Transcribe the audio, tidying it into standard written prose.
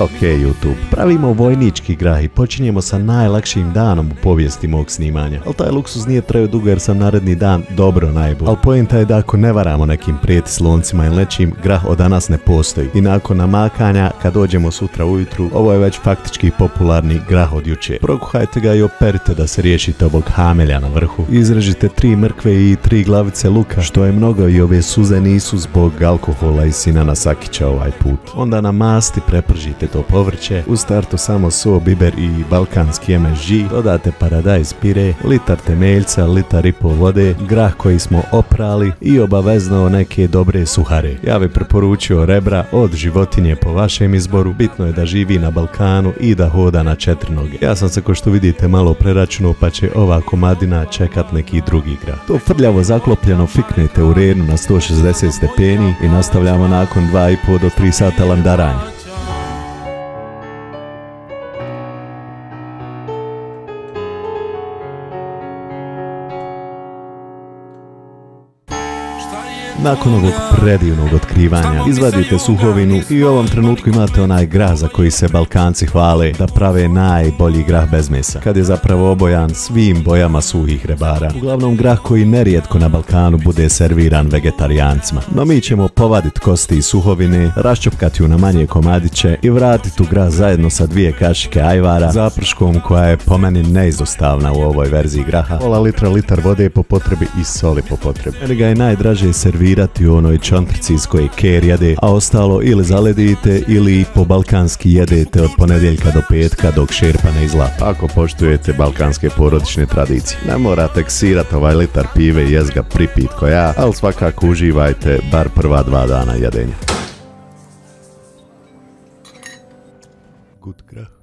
Ok YouTube, pravimo vojnički grah i počinjemo sa najlakšim danom u povijesti mog snimanja. Ali taj luksuz nije trajao dugo jer sam naredni dan dobro najbolji. Ali poenta je da ako ne varamo nekim prijeti sloncima ili nečim, grah od danas ne postoji. I nakon namakanja, kad dođemo sutra ujutru, ovo je već faktički popularni grah od jučer. Prokuhajte ga i operite da se riješite ovog hamelja na vrhu. Izrežite 3 mrkve i 3 glavice luka, što je mnogo i ove suze nisu zbog alkohola i Sinana Sakića ovaj put. Onda na masti prepržite to povrće, u startu samo so, biber i balkanski MSG, dodate paradajz pire, litar temeljca, litar i pol vode, grah koji smo oprali i obavezno neke dobre suhare. Ja bih preporučio rebra od životinje po vašem izboru, bitno je da živi na Balkanu i da hoda na 4 noge. Ja sam se ko što vidite malo preračunao pa će ova komadina čekat neki drugi grah. To frljavo zaklopljeno fiknete u renu na 160 stepeni i nastavljamo nakon 2,5 do 3 sata landaranja. Nakon ovog predivnog otkrivanja izvadite suhovinu i u ovom trenutku imate onaj grah za koji se Balkanci hvale da prave najbolji grah bez mesa, kad je zapravo obojan svim bojama suhih rebara. Uglavnom grah koji nerijetko na Balkanu bude serviran vegetarijancima. No mi ćemo povaditi kosti i suhovine, raščopkati ju na manje komadiće i vratiti u grah zajedno sa 2 kašike ajvara, zaprškom koja je po meni neizostavna u ovoj verziji graha, pola litra, litar vode po potrebi i soli po potrebi. Meni ga je najdraže servirati u onoj čontrici iz koje ker jede, a ostalo ili zaledite ili po balkanski jedete od ponedjeljka do petka dok šerpa ne izlapa. Ako poštujete balkanske porodične tradicije, ne morate ksirati ovaj litar pive i jest ga pripit ko ja, ali svakako uživajte bar prva 2 dana jedenja. Good grah.